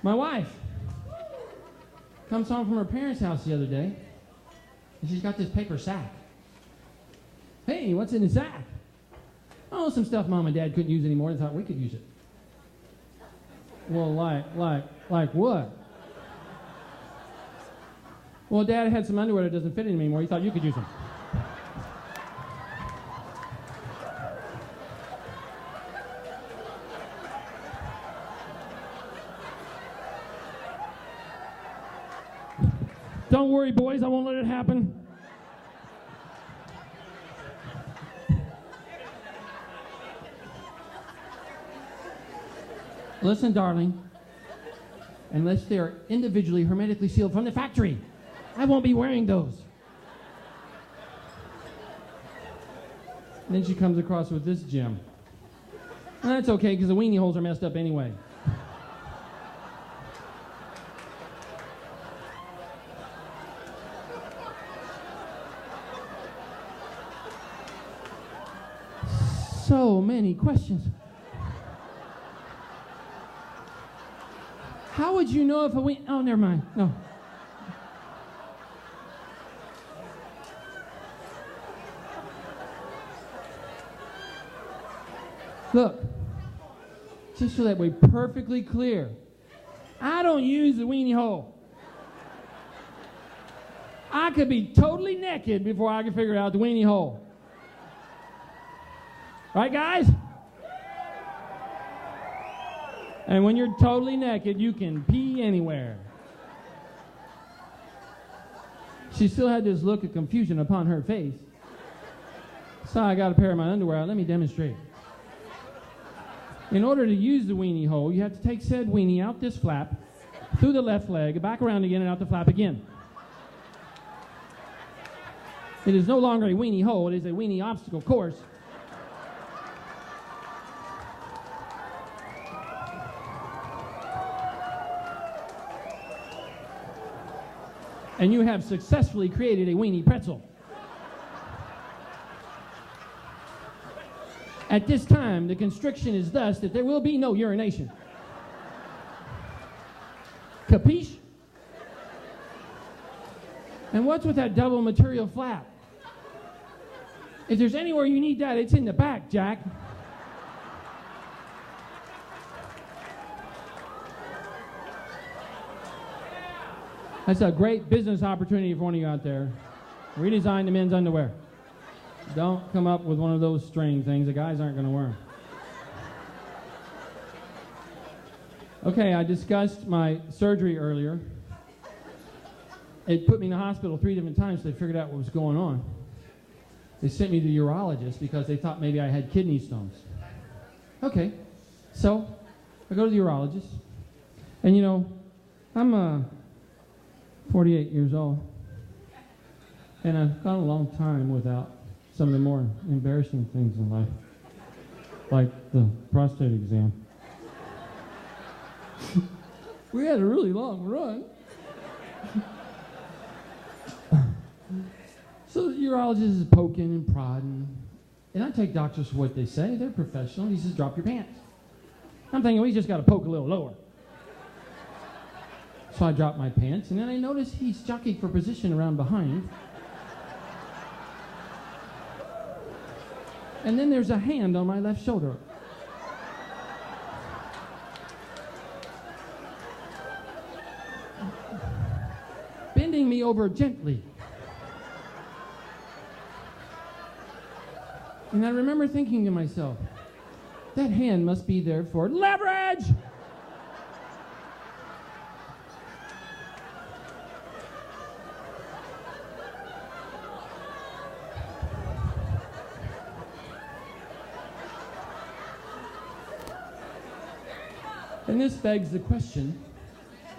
My wife comes home from her parents' house the other day, and she's got this paper sack. Hey, what's in the sack? Oh, some stuff Mom and Dad couldn't use anymore. They thought we could use it. Well, like what? Well, Dad had some underwear that doesn't fit anymore. He thought you could use them. Don't worry, boys. I won't let it happen. Listen, darling. Unless they are individually hermetically sealed from the factory, I won't be wearing those. And then she comes across with this gem. And that's okay, because the weenie holes are messed up anyway. So many questions. How would you know if a weenie... Oh, never mind. No. Look, just so that we're perfectly clear, I don't use the weenie hole. I could be totally naked before I can figure out the weenie hole. Right, guys? And when you're totally naked, you can pee anywhere. She still had this look of confusion upon her face. So I got a pair of my underwear out. Let me demonstrate. In order to use the weenie hole, you have to take said weenie out this flap, through the left leg, back around again, and out the flap again. It is no longer a weenie hole, it is a weenie obstacle course. And you have successfully created a weenie pretzel. At this time, the constriction is thus that there will be no urination. Capiche? And what's with that double material flap? If there's anywhere you need that, it's in the back, Jack. That's a great business opportunity for one of you out there. Redesign the men's underwear. Don't come up with one of those string things. The guys aren't going to wear them. Okay, I discussed my surgery earlier. It put me in the hospital 3 different times so they figured out what was going on. They sent me to the urologist because they thought maybe I had kidney stones. Okay, so I go to the urologist. And you know, I'm 48 years old. And I've gone a long time without some of the more embarrassing things in life, like the prostate exam. We had a really long run. So the urologist is poking and prodding, and I take doctors for what they say. They're professional. He says, drop your pants. I'm thinking, we just got to poke a little lower. So I drop my pants, and then I notice he's jockeying for position around behind. And then there's a hand on my left shoulder. Bending me over gently. And I remember thinking to myself, that hand must be there for leverage! And this begs the question,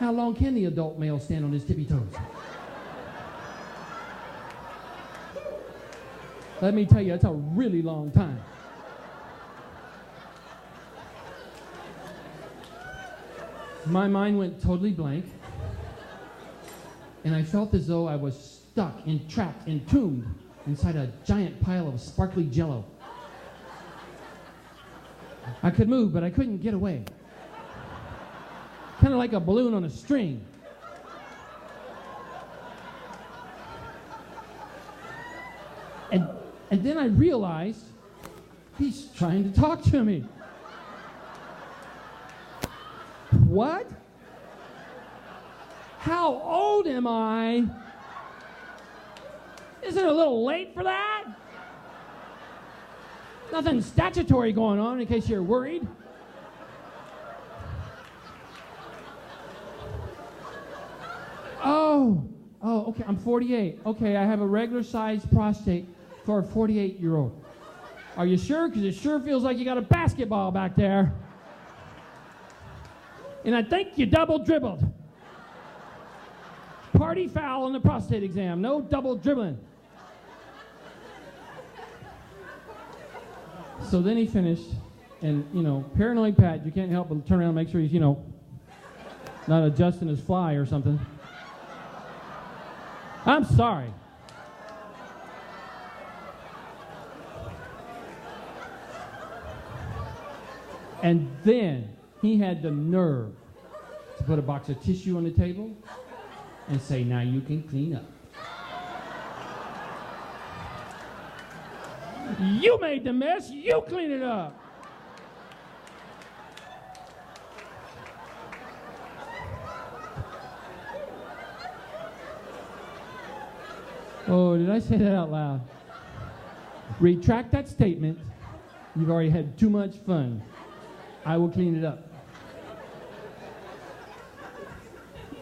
how long can the adult male stand on his tippy toes? Let me tell you, it's a really long time. My mind went totally blank, and I felt as though I was stuck, entrapped, entombed inside a giant pile of sparkly jello. I could move, but I couldn't get away. kind of like a balloon on a string. And then I realized he's trying to talk to me. What? How old am I? Isn't it a little late for that? Nothing statutory going on in case you're worried. Oh, okay, I'm 48. Okay, I have a regular-sized prostate for a 48-year-old. Are you sure? Because it sure feels like you got a basketball back there. And I think you double dribbled. Party foul on the prostate exam. No double dribbling. So then he finished, and, paranoid Pat, you can't help but turn around and make sure he's, not adjusting his fly or something. I'm sorry. And then he had the nerve to put a box of tissue on the table and say, now you can clean up. You made the mess, you clean it up. Oh, did I say that out loud? Retract that statement. You've already had too much fun. I will clean it up.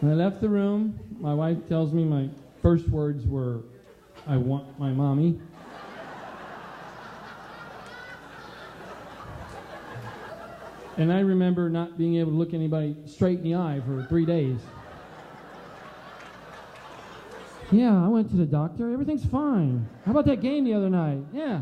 When I left the room, my wife tells me my first words were, I want my mommy. And I remember not being able to look anybody straight in the eye for 3 days. Yeah, I went to the doctor. Everything's fine. How about that game the other night? Yeah.